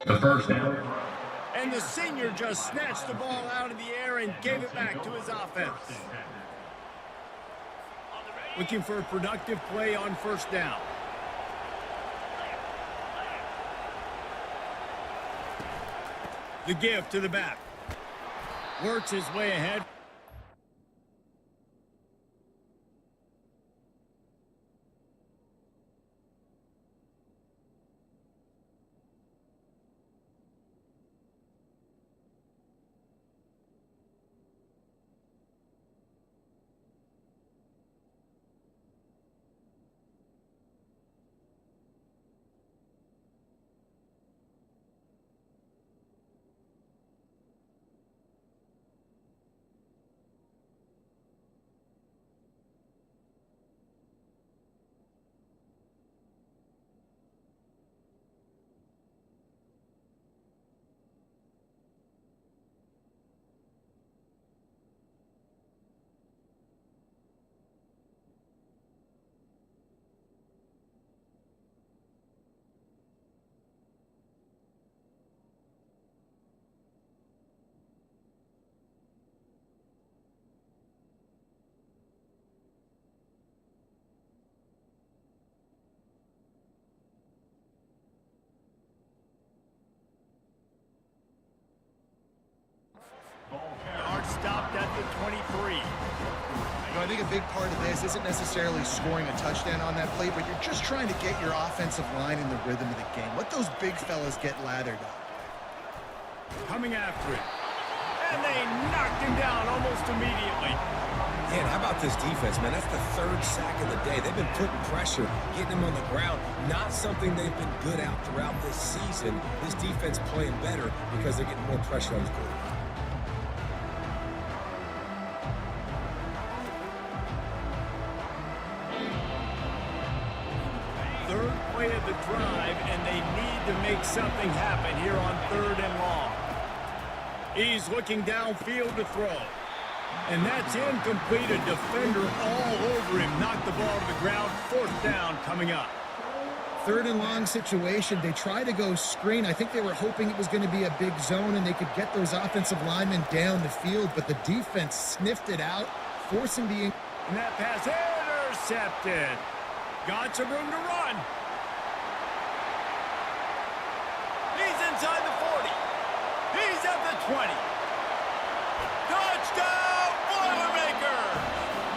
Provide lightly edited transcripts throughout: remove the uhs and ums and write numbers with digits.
The first down. And the senior just snatched the ball out of the air and gave it back to his offense. Looking for a productive play on first down. The give to the back. Works his way ahead. Yard stopped at the 23. I think a big part of this isn't necessarily scoring a touchdown on that play, but you're just trying to get your offensive line in the rhythm of the game. Let those big fellas get lathered up. Coming after it. And they knocked him down almost immediately. Man, how about this defense, man? That's the third sack of the day. They've been putting pressure, getting him on the ground. Not something they've been good at throughout this season. This defense playing better because they're getting more pressure on his quarterback. Third play of the drive, and they need to make something happen here on 3rd and long. He's looking downfield to throw. And that's incomplete. A defender all over him. Knocked the ball to the ground. 4th down coming up. 3rd and long situation. They try to go screen. I think they were hoping it was going to be a big zone and they could get those offensive linemen down the field, but the defense sniffed it out, forcing the... And that pass intercepted. Got some room to run. He's inside the 40. He's at the 20. Touchdown, Boilermaker!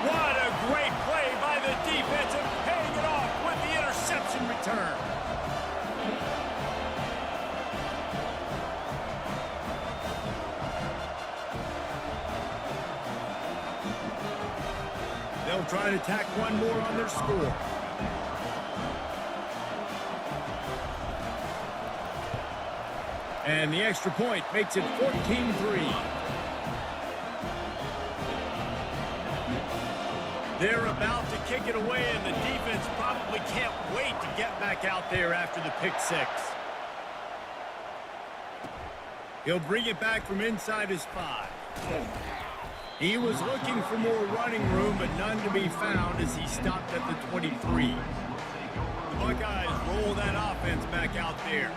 What a great play by the defense and paying it off with the interception return. They'll try to tack one more on their score. And the extra point makes it 14-3. They're about to kick it away, and the defense probably can't wait to get back out there after the pick six. He'll bring it back from inside his 5. He was looking for more running room, but none to be found as he stopped at the 23. The Buckeyes roll that offense back out there.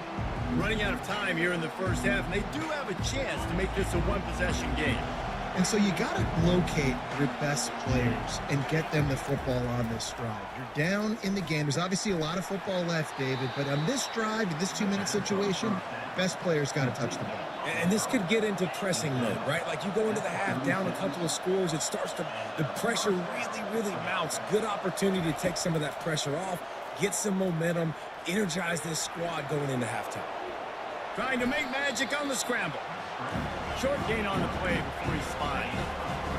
Running out of time here in the first half, and they do have a chance to make this a one-possession game. And so you got to locate your best players and get them the football on this drive. You're down in the game. There's obviously a lot of football left, David, but on this drive, in this 2-minute situation, best players got to touch the ball. And this could get into pressing mode, right? Like you go into the half down a couple of scores, it starts to, the pressure really mounts. Good opportunity to take some of that pressure off, get some momentum, energize this squad going into halftime. Trying to make magic on the scramble. Short gain on the play before he spotted.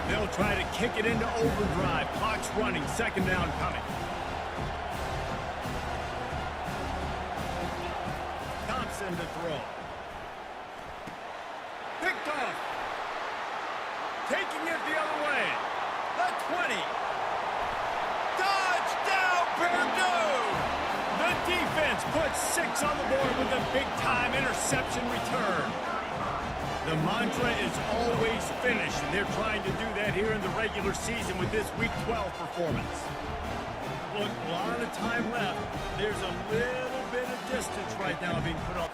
They'll try to kick it into overdrive. Clock's running. 2nd down coming. Thompson to throw. Picked off. Taking it the other way. The 20. Touchdown, Purdue! The defense puts 6 on the board with a big-time interception return. The mantra is always finish, and they're trying to do that here in the regular season with this Week 12 performance. Look, a lot of time left. There's a little bit of distance right now being put up.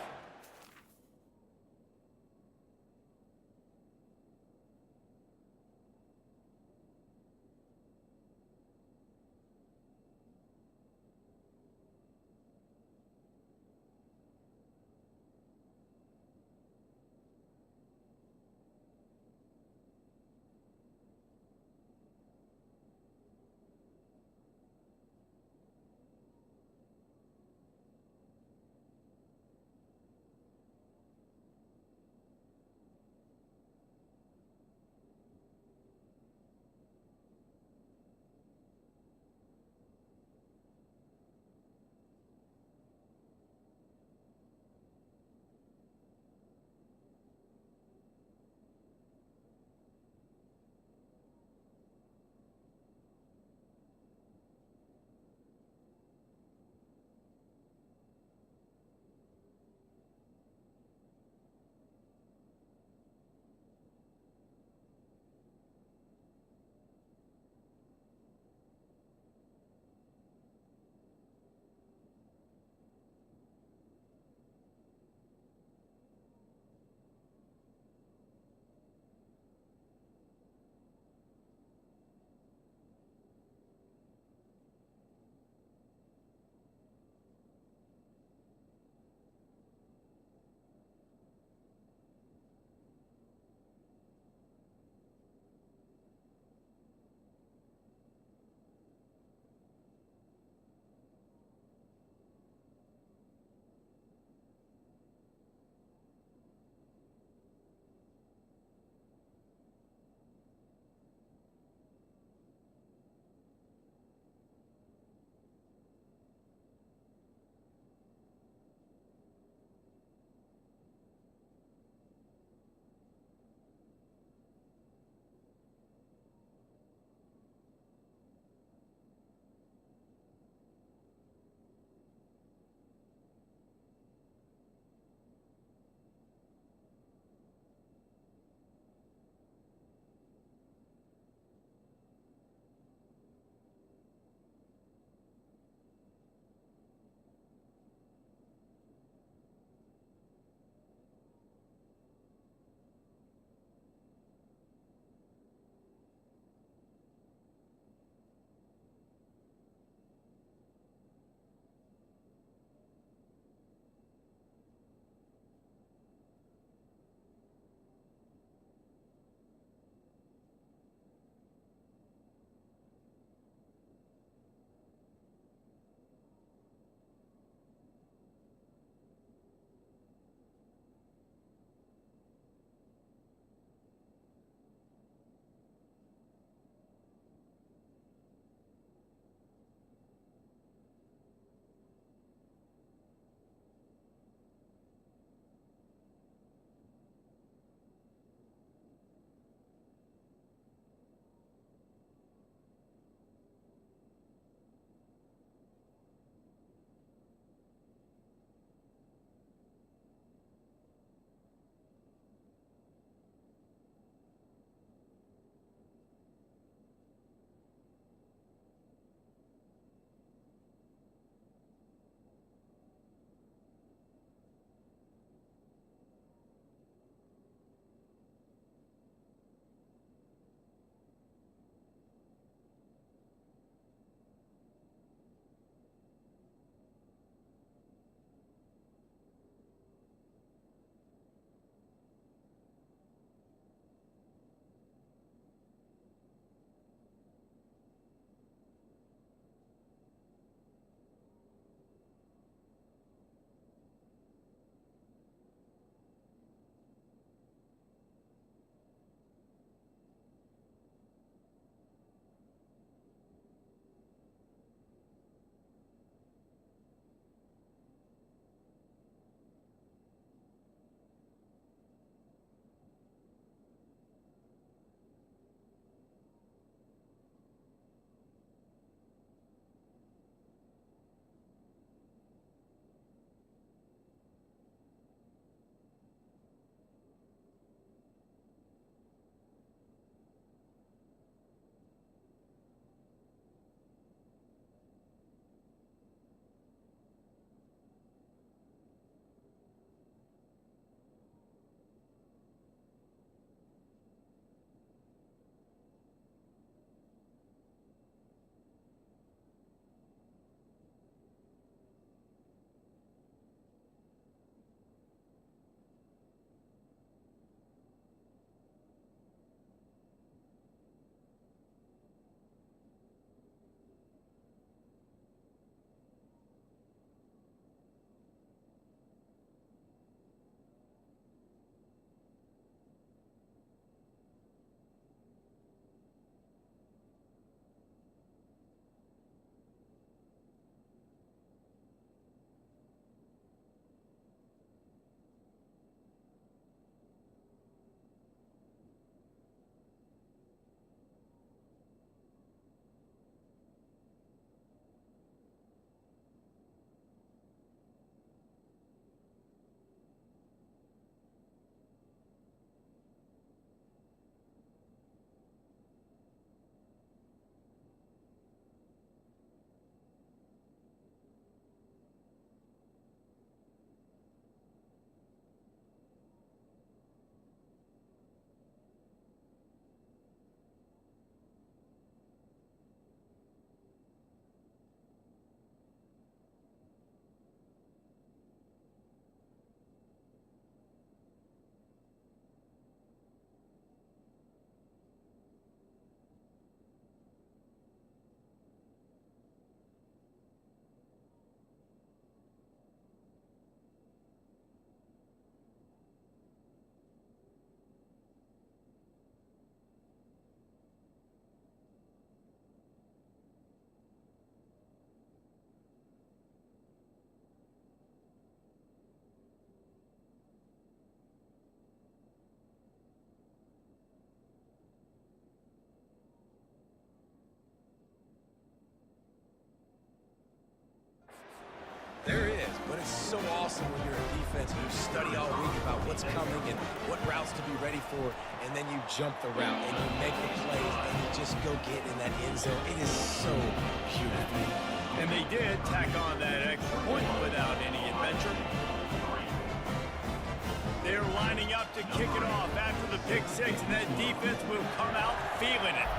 awesome when you're a defense and you study all week about what's coming and what routes to be ready for, and then you jump the route and you make the plays and you just go get in that end zone. It is so beautiful. And they did tack on that extra point without any adventure. They're lining up to kick it off after the pick six, and that defense will come out feeling it.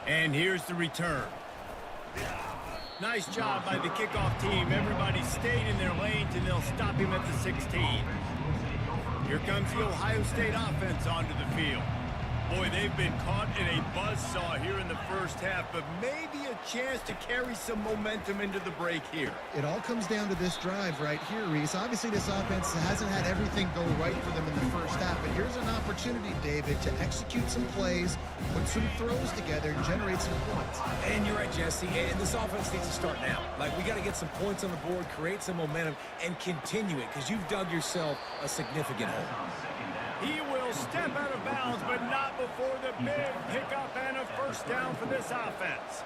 And here's the return. Nice job by the kickoff team. Everybody stayed in their lanes, and they'll stop him at the 16. Here comes the Ohio State offense onto the field. Boy, they've been caught in a buzzsaw here in the first half, but maybe a chance to carry some momentum into the break here. It all comes down to this drive right here, Reese. Obviously, this offense hasn't had everything go right for them in the first half, but here's an opportunity, David, to execute some plays, put some throws together, and generate some points. And you're right, Jesse, and this offense needs to start now. Like, we got to get some points on the board, create some momentum, and continue it, because you've dug yourself a significant hole. He will step out of bounds, but not before the big pickup and a first down for this offense.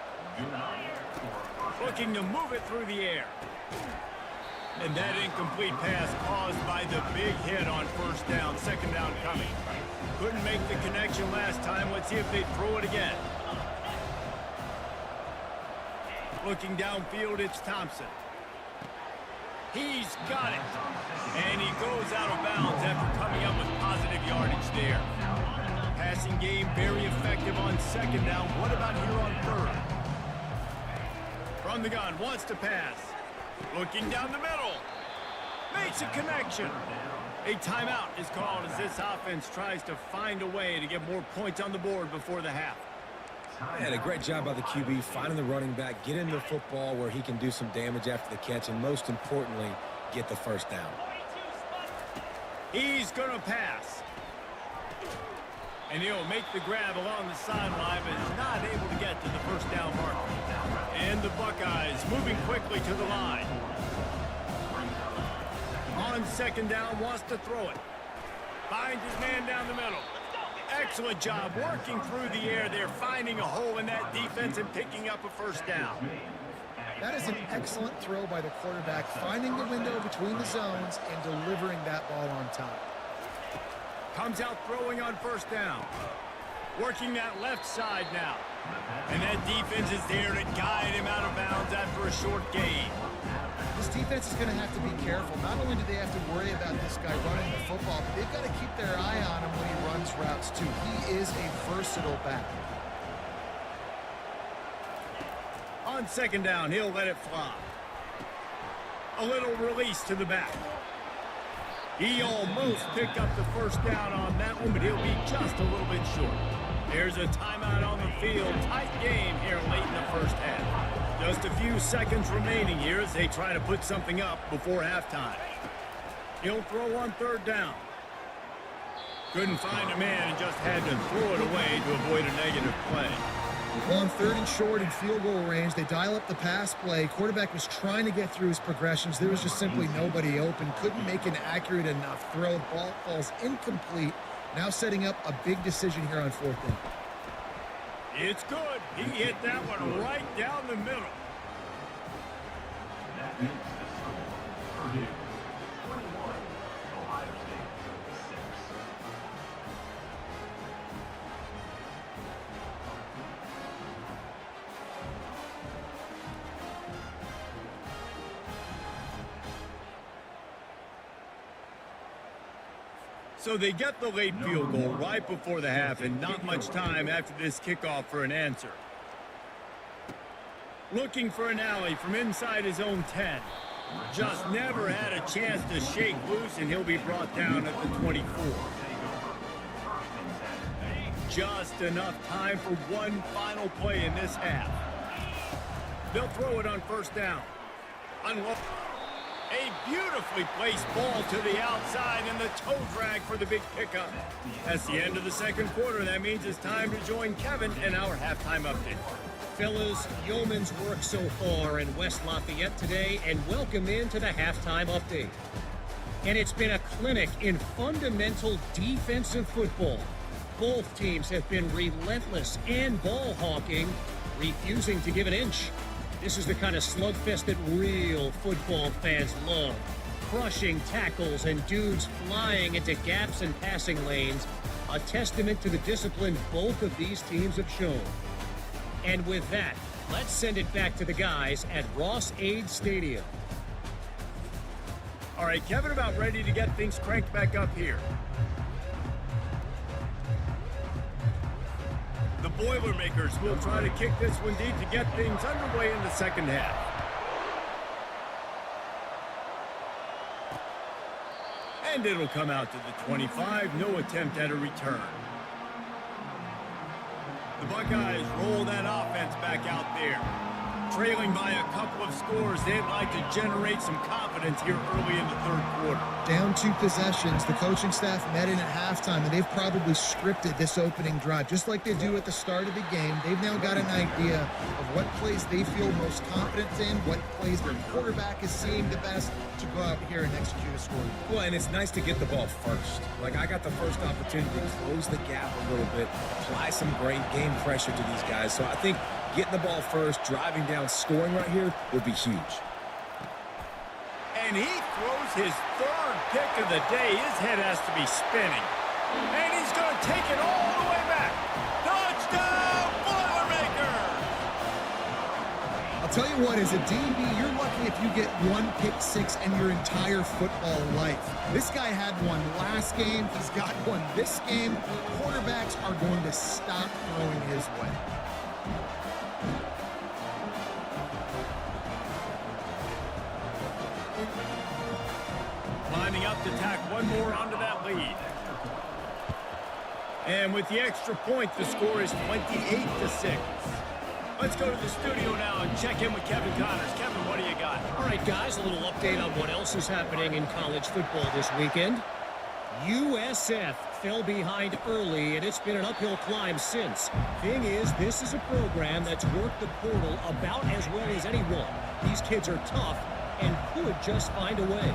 Looking to move it through the air. And that incomplete pass caused by the big hit on first down, second down coming. Couldn't make the connection last time. Let's see if they throw it again. Looking downfield, it's Thompson. He's got it. And he goes out of bounds after coming up with positive yardage there. Passing game very effective on second down. What about here on third? From the gun, wants to pass. Looking down the middle. Makes a connection. A timeout is called as this offense tries to find a way to get more points on the board before the half. And a great job by the QB finding the running back, get him the football where he can do some damage after the catch, and most importantly, get the first down. He's going to pass. And he'll make the grab along the sideline, but is not able to get to the first down marker. And the Buckeyes moving quickly to the line. On second down, wants to throw it. Finds his man down the middle. Excellent job working through the air there, finding a hole in that defense and picking up a first down. That is an excellent throw by the quarterback, finding the window between the zones and delivering that ball on time. Comes out throwing on first down. Working that left side now. And that defense is there to guide him out of bounds after a short gain. This defense is going to have to be careful. Not only do they have to worry about this guy running the football, but they've got to keep their eye on him when he runs routes too. He is a versatile back. On second down, he'll let it fly. A little release to the back. He almost picked up the first down on that one, but he'll be just a little bit short. There's a timeout on the field. Tight game here late in the first half. Just a few seconds remaining here as they try to put something up before halftime. He'll throw on third down. Couldn't find a man and just had to throw it away to avoid a negative play. On third and short in field goal range, they dial up the pass play. Quarterback was trying to get through his progressions. There was just simply nobody open. Couldn't make an accurate enough throw. Ball falls incomplete. Now setting up a big decision here on fourth down. It's good. He hit that one right down the middle. So they get the late field goal right before the half, and not much time after this kickoff for an answer. Looking for an alley from inside his own 10. Just never had a chance to shake loose, and he'll be brought down at the 24. Just enough time for one final play in this half. They'll throw it on first down. A beautifully placed ball to the outside and the toe drag for the big pickup. That's the end of the second quarter. That means it's time to join Kevin in our halftime update. Fellas, yeoman's work so far in West Lafayette today, and welcome into the halftime update. And it's been a clinic in fundamental defensive football. Both teams have been relentless and ball hawking, refusing to give an inch. This is the kind of slugfest that real football fans love. Crushing tackles and dudes flying into gaps and passing lanes. A testament to the discipline both of these teams have shown. And with that, let's send it back to the guys at Ross-Ade Stadium. All right, Kevin, about ready to get things cranked back up here. The Boilermakers will try to kick this one deep to get things underway in the second half. And it'll come out to the 25. No attempt at a return. The Buckeyes roll that offense back out there. Trailing by a couple of scores, they'd like to generate some confidence here early in the third quarter. Down 2 possessions, the coaching staff met in at halftime, and they've probably scripted this opening drive, just like they do at the start of the game. They've now got an idea of what plays they feel most confident in, what plays their quarterback is seeing the best to go out here and execute a score. Well, and it's nice to get the ball first. Like, I got the first opportunity to close the gap a little bit, apply some great game pressure to these guys. So I think getting the ball first, driving down, scoring right here would be huge. And he throws his third pick of the day. His head has to be spinning. And he's going to take it all the way back. Touchdown, Boilermakers! I'll tell you what, as a DB, you're lucky if you get 1 pick six in your entire football life. This guy had one last game. He's got one this game. Quarterbacks are going to stop throwing his way. Lining up to tack one more onto that lead. And with the extra point, the score is 28-6. Let's go to the studio now and check in with Kevin Connors. Kevin, what do you got? All right, guys, a little update on what else is happening in college football this weekend. USF fell behind early, and it's been an uphill climb since. Thing is, this is a program that's worked the portal about as well as anyone. These kids are tough and could just find a way.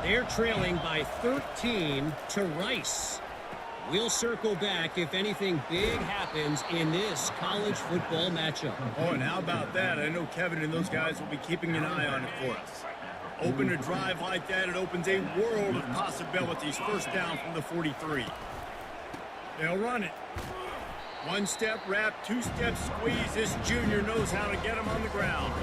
They're trailing by 13 to Rice. We'll circle back if anything big happens in this college football matchup. Oh, and how about that? I know Kevin and those guys will be keeping an eye on it for us. Open a drive like that, it opens a world of possibilities. First down from the 43. They'll run it. 1-step wrap, 2-step squeeze. This junior knows how to get him on the ground.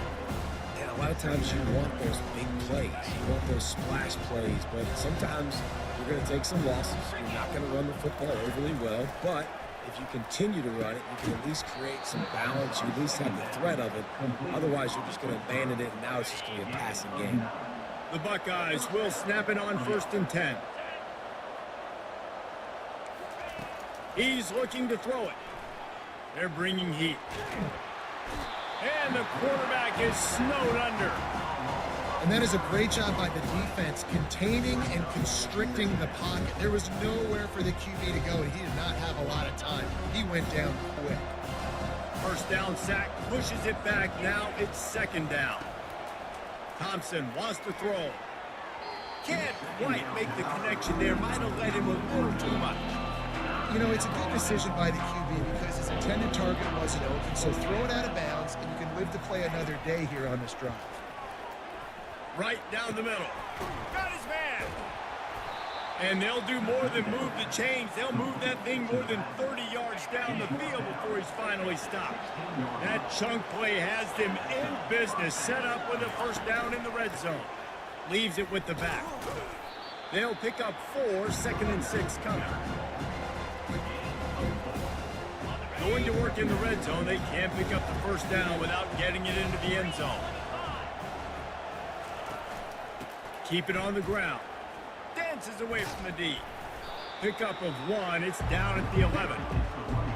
And a lot of times you want those big plays. You want those splash plays, but sometimes you're going to take some losses. You're not going to run the football overly well, but if you continue to run it, you can at least create some balance. You at least have the threat of it. Otherwise, you're just going to abandon it, and now it's just going to be a passing game. The Buckeyes will snap it on 1st and 10. He's looking to throw it. They're bringing heat. And the quarterback is snowed under. And that is a great job by the defense, containing and constricting the pocket. There was nowhere for the QB to go, and he did not have a lot of time. He went down quick. First down sack, pushes it back. Now it's 2nd down. Thompson wants to throw. Can't quite make the connection there. Might have let him a little too much. You know, it's a good decision by the QB because his intended target wasn't open, so throw it out of bounds, and you can live to play another day here on this drive. Right down the middle. Got his man. And they'll do more than move the chains. They'll move that thing more than 30 yards down the field before he's finally stopped. That chunk play has them in business, set up with a first down in the red zone. Leaves it with the back. They'll pick up 4, 2nd and 6 coming. Going to work in the red zone, they can't pick up the first down without getting it into the end zone. Keep it on the ground. Dances away from the D. Pickup of 1. It's down at the 11.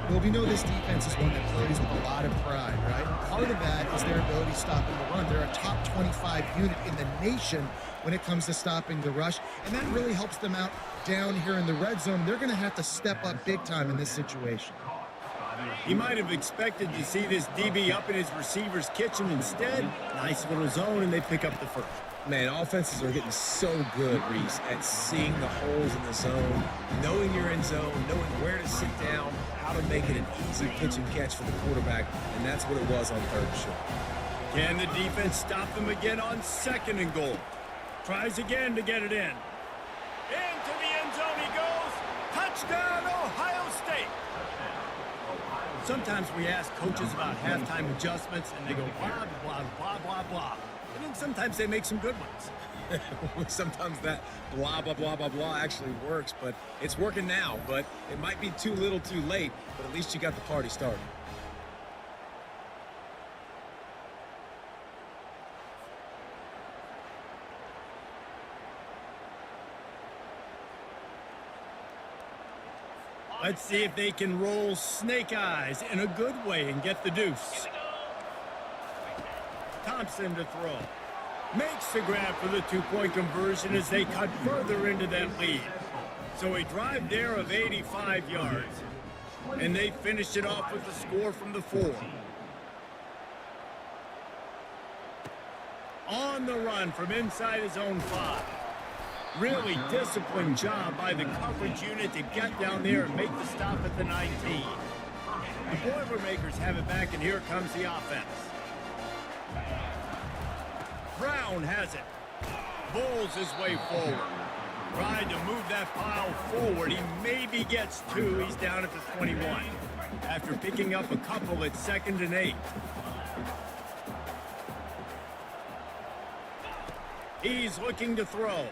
Well, we know this defense is one that plays with a lot of pride, right? Part of that is their ability to stop the run. They're a top 25 unit in the nation when it comes to stopping the rush, and that really helps them out down here in the red zone. They're going to have to step up big time in this situation. He might have expected to see this DB up in his receiver's kitchen. Instead, nice little zone, and they pick up the first. Man, offenses are getting so good, Reese, at seeing the holes in the zone, knowing your end zone, knowing where to sit down, how to make it an easy pitch and catch for the quarterback, and that's what it was on 3rd and short. Can the defense stop them again on 2nd and goal? Tries again to get it in. Into the end zone he goes. Touchdown, Ohio State. Sometimes we ask coaches about halftime adjustments, and they go blah, blah, blah, blah, blah. And then sometimes they make some good ones. Sometimes that blah, blah, blah, blah, blah actually works, but it's working now. But it might be too little too late, but at least you got the party started. Let's see if they can roll snake eyes in a good way and get the deuce. Thompson to throw. Makes the grab for the 2-point conversion as they cut further into that lead. So a drive there of 85 yards. And they finished it off with the score from the 4. On the run from inside his own 5. Really disciplined job by the coverage unit to get down there and make the stop at the 19. The Boilermakers have it back, and here comes the offense. Brown has it. Bowls his way forward. Tried to move that pile forward. He maybe gets 2. He's down at the 21. After picking up a couple at 2nd and 8. He's looking to throw.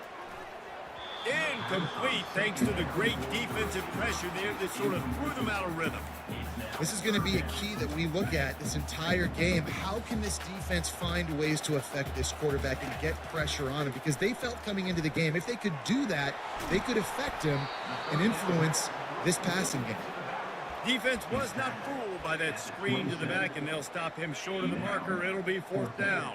Incomplete thanks to the great defensive pressure there that sort of threw them out of rhythm. This is going to be a key that we look at this entire game. How can this defense find ways to affect this quarterback and get pressure on him? Because they felt coming into the game, if they could do that, they could affect him and influence this passing game. Defense was not fooled by that screen to the back, and they'll stop him short of the marker. It'll be 4th down.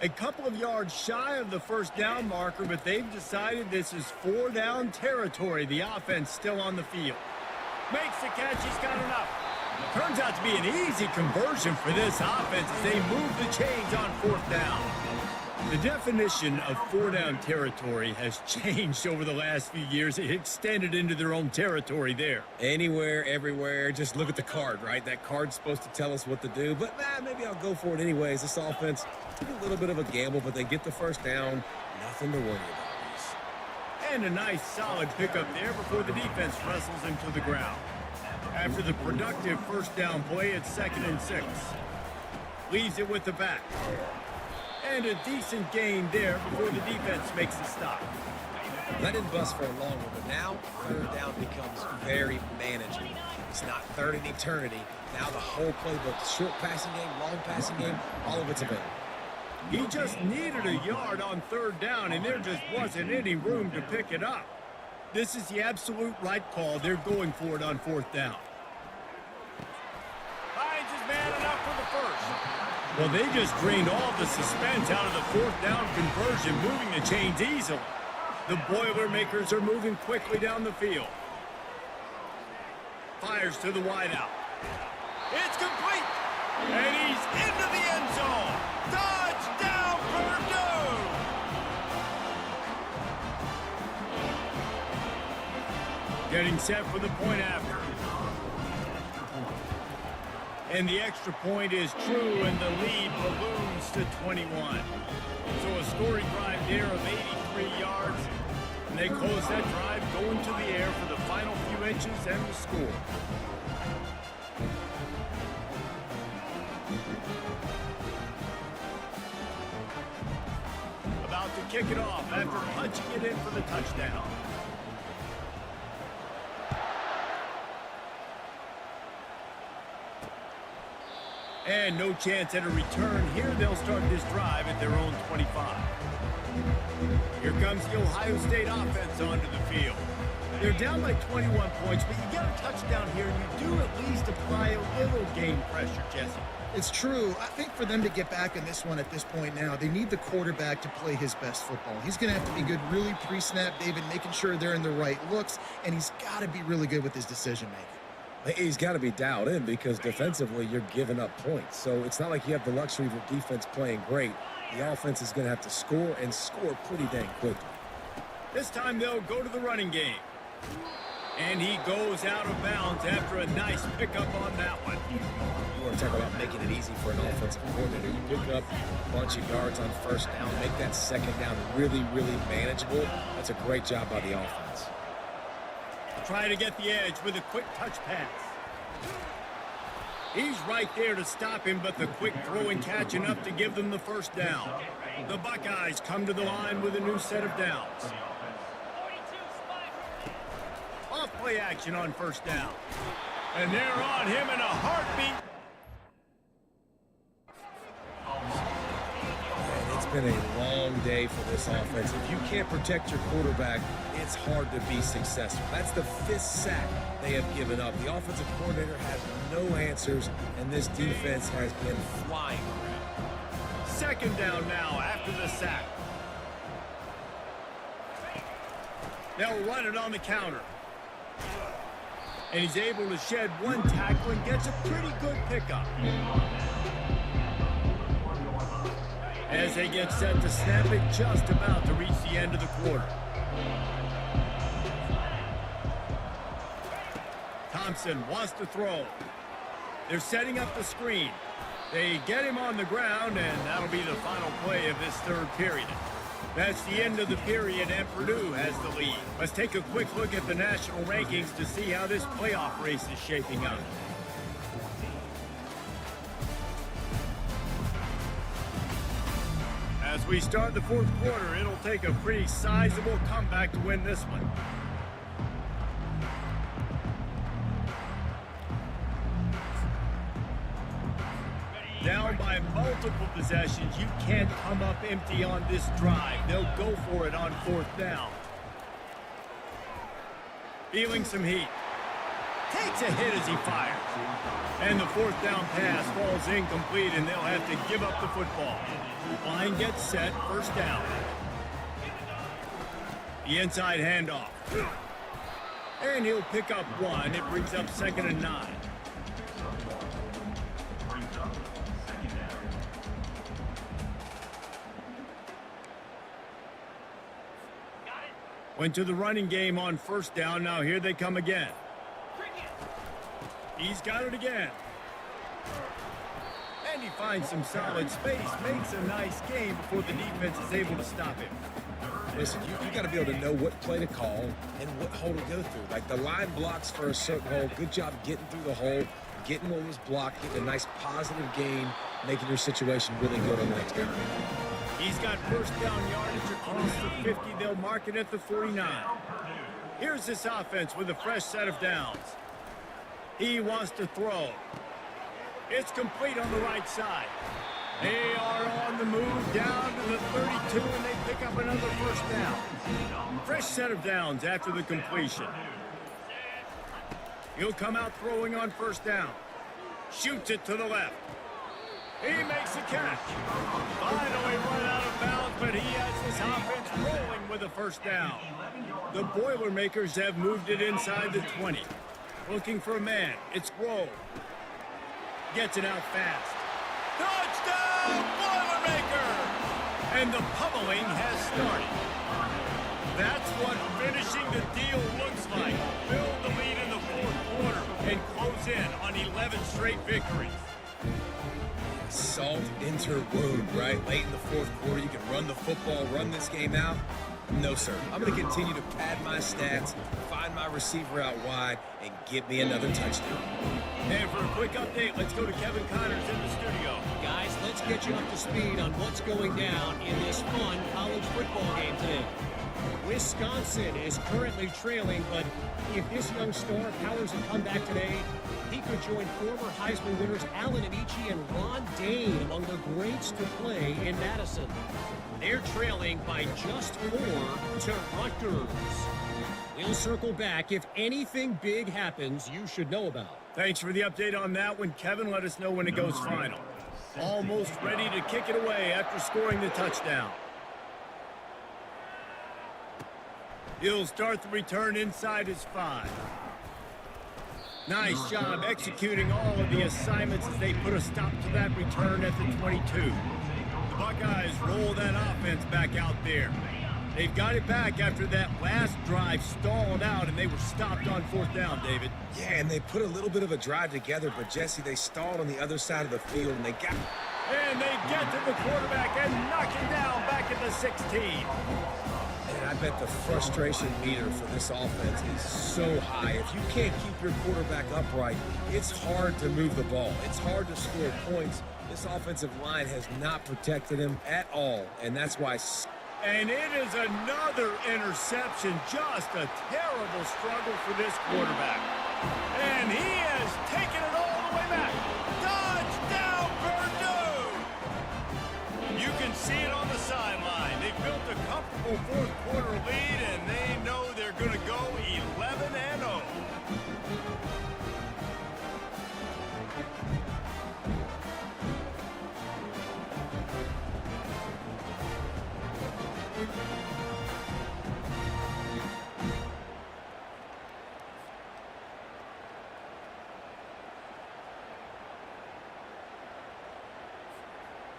A couple of yards shy of the 1st down marker, but they've decided this is 4-down territory. The offense still on the field. Makes the catch. He's got enough. Turns out to be an easy conversion for this offense as they move the chains on 4th down. The definition of 4-down territory has changed over the last few years. It extended into their own territory there. Anywhere, everywhere, just look at the card, right? That card's supposed to tell us what to do, but maybe I'll go for it anyways. This offense took a little bit of a gamble, but they get the 1st down. Nothing to worry about. And a nice solid pickup there before the defense wrestles him to the ground. After the productive 1st down play at 2nd and 6. Leaves it with the back. And a decent gain there before the defense makes the stop. That didn't bust for a long one, but now 3rd down becomes very manageable. It's not 3rd and eternity. Now the whole playbook, short passing game, long passing game, all of it's available. He just needed a yard on 3rd down, and there just wasn't any room to pick it up. This is the absolute right call. They're going for it on 4th down. Finds his man enough for the 1st. Well, they just drained all the suspense out of the 4th down conversion, moving the chains easily. The Boilermakers are moving quickly down the field. Fires to the wideout. It's complete! And he's into the end zone! Touchdown, Purdue! Getting set for the point after. And the extra point is true, and the lead balloons to 21. So a scoring drive there of 83 yards. And they close that drive going to the air for the final few inches and the score. About to kick it off after punching it in for the touchdown. And no chance at a return. Here they'll start this drive at their own 25. Here comes the Ohio State offense onto the field. They're down by 21 points, but you get a touchdown here, and you do at least apply a little game pressure, Jesse. It's true. I think for them to get back in this one at this point now, they need the quarterback to play his best football. He's going to have to be good really pre-snap, David, making sure they're in the right looks, and he's got to be really good with his decision-making. He's got to be dialed in because defensively you're giving up points. So it's not like you have the luxury of your defense playing great. The offense is going to have to score and score pretty dang quickly. This time they'll go to the running game. And he goes out of bounds after a nice pickup on that one. You want to talk about making it easy for an offensive coordinator. You pick up a bunch of yards on first down, make that second down really, really manageable. That's a great job by the offense. Try to get the edge with a quick touch pass. He's right there to stop him, but the quick throw and catch enough to give them the first down. The Buckeyes come to the line with a new set of downs. Off play action on first down. And they're on him in a heartbeat. Man, it's been a long day for this offense. If you can't protect your quarterback, it's hard to be successful. That's the 5th sack they have given up. The offensive coordinator has no answers, and this defense has been flying around. Second down now after the sack. They'll run it on the counter. And he's able to shed one tackle and gets a pretty good pickup. As they get set to snap it, just about to reach the end of the quarter. Thompson wants to throw. They're setting up the screen. They get him on the ground, and that'll be the final play of this third period. That's the end of the period, and Purdue has the lead. Let's take a quick look at the national rankings to see how this playoff race is shaping up. As we start the fourth quarter, it'll take a pretty sizable comeback to win this one. Down by multiple possessions, you can't come up empty on this drive. They'll go for it on fourth down. Feeling some heat. Takes a hit as he fires. And the fourth down pass falls incomplete, and they'll have to give up the football. Line gets set, first down. The inside handoff. And he'll pick up one. It brings up 2nd and 9. Went to the running game on first down. Now here they come again. He's got it again. And he finds some solid space. Makes a nice game before the defense is able to stop him. Listen, you got to be able to know what play to call and what hole to go through. Like the line blocks for a certain hole. Good job getting through the hole, getting what was blocked, getting a nice positive gain, making your situation really good on the next down. He's got first down yardage across the 50. They'll mark it at the 49. Here's this offense with a fresh set of downs. He wants to throw. It's complete on the right side. They are on the move down to the 32, and they pick up another first down. Fresh set of downs after the completion. He'll come out throwing on first down. Shoots it to the left. He makes a catch. Finally run out of bounds, but he has this offense rolling with a first down. The Boilermakers have moved it inside the 20. Looking for a man. It's Grove. Gets it out fast. Touchdown, Boilermaker! And the pummeling has started. That's what finishing the deal looks like. Build the lead in the fourth quarter and close in on 11 straight victories. Salt into wound, right? Late in the fourth quarter, you can run the football, run this game out. No, sir. I'm going to continue to pad my stats, find my receiver out wide, and get me another touchdown. And for a quick update, let's go to Kevin Connors in the studio. Guys, let's get you up to speed on what's going down in this fun college football game today. Wisconsin is currently trailing, but if this young star powers a comeback today, he could join former Heisman winners Allen Amici and Ron Dane among the greats to play in Madison. They're trailing by just 4 to Rutgers. We'll circle back. If anything big happens, you should know about. Thanks for the update on that one, Kevin. Let us know when it goes final. Almost ready to kick it away after scoring the touchdown. He'll start the return inside his 5. Nice job executing all of the assignments as they put a stop to that return at the 22. The Buckeyes roll that offense back out there. They've got it back after that last drive stalled out, and they were stopped on fourth down, David. Yeah, and they put a little bit of a drive together, but, Jesse, they stalled on the other side of the field, and they got... And they get to the quarterback and knock him down back at the 16. And I bet the frustration meter for this offense is so high. If you can't keep your quarterback upright, it's hard to move the ball. It's hard to score points. This offensive line has not protected him at all, and that's why... And it is another interception. Just a terrible struggle for this quarterback. And he has taken it all the way back. Touchdown, Purdue! You can see it on the sideline. They built a comfortable fourth quarter lead, and they know they're going to go 11-0.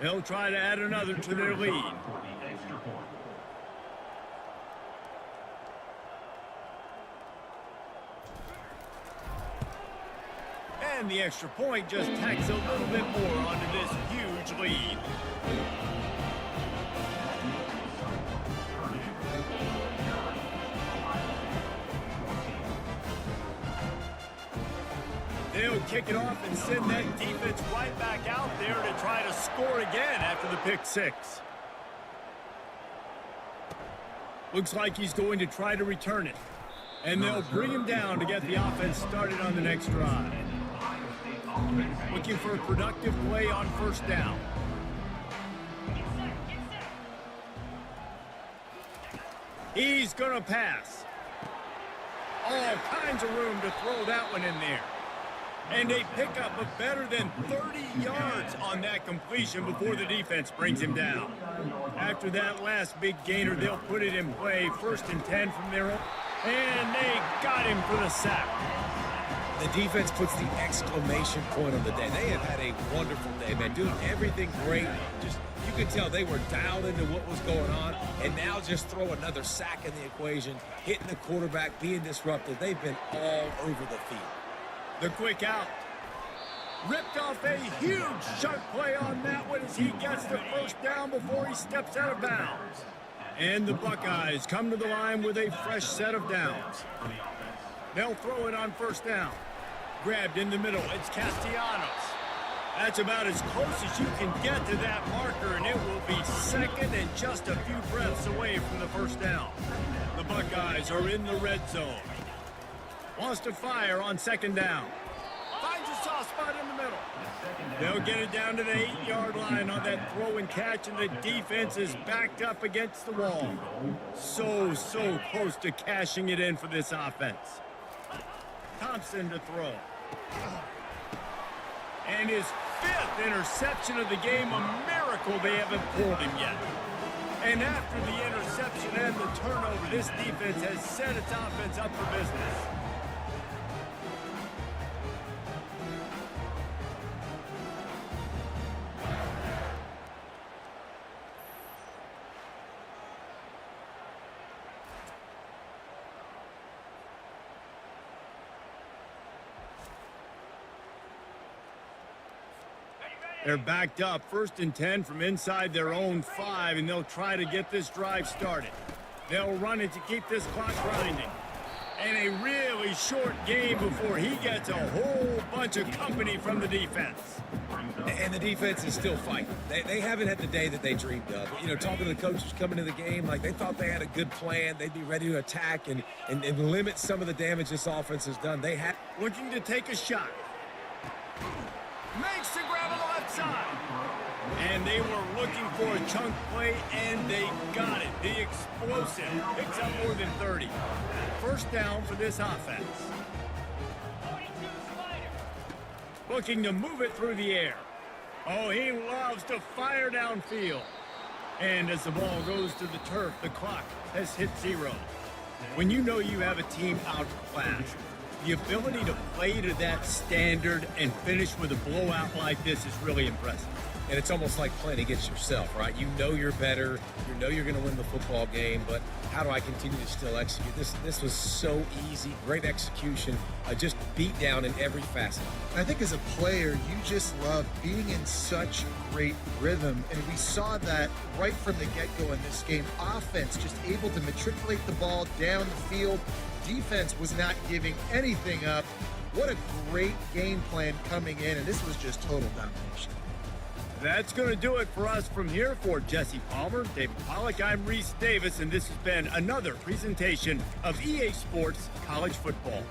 They'll try to add another to their lead. And the extra point just tacks a little bit more onto this huge lead. They'll kick it off and send that defense right back out there to try to score again after the pick six. Looks like he's going to try to return it. And they'll bring him down to get the offense started on the next drive. Looking for a productive play on first down. He's going to pass. All kinds of room to throw that one in there. And they pick up a better than 30 yards on that completion before the defense brings him down. After that last big gainer, they'll put it in play. 1st and 10 from their own. And they got him for the sack. The defense puts the exclamation point on the day. They have had a wonderful day, man. Doing everything great. Just, you could tell they were dialed into what was going on. And now just throw another sack in the equation. Hitting the quarterback, being disruptive. They've been all over the field. The quick out. Ripped off a huge sharp play on that one as he gets the first down before he steps out of bounds. And the Buckeyes come to the line with a fresh set of downs. They'll throw it on first down. Grabbed in the middle. It's Castellanos. That's about as close as you can get to that marker, and it will be second and just a few breaths away from the first down. The Buckeyes are in the red zone. Wants to fire on second down. Finds a soft spot in the middle. They'll get it down to the 8-yard line on that throw and catch, and the defense is backed up against the wall. So close to cashing it in for this offense. Thompson to throw. And his 5th interception of the game, a miracle they haven't pulled him yet. And after the interception and the turnover, this defense has set its offense up for business. They're backed up, 1st and 10 from inside their own 5, and they'll try to get this drive started. They'll run it to keep this clock grinding. And a really short game before he gets a whole bunch of company from the defense. And the defense is still fighting. They haven't had the day that they dreamed of. You know, talking to the coaches coming to the game, like they thought they had a good plan. They'd be ready to attack and limit some of the damage this offense has done. They had looking to take a shot. Makes the grab on the left side. And they were looking for a chunk play, and they got it. The explosive picks up more than 30. First down for this offense. Looking to move it through the air. Oh, he loves to fire downfield. And as the ball goes to the turf, the clock has hit 0. When you know you have a team outclassed, The ability to play to that standard and finish with a blowout like this is really impressive. And it's almost like playing against yourself, right? You know you're better. You know you're going to win the football game, but how do I continue to still execute? This was so easy. Great execution. Just beat down in every facet. I think as a player, you just love being in such great rhythm. And we saw that right from the get-go in this game. Offense just able to matriculate the ball down the field. Defense was not giving anything up. What a great game plan coming in, and this was just total domination. That's going to do it for us from here. For Jesse Palmer, David Pollack, I'm Reese Davis, and this has been another presentation of EA Sports College Football.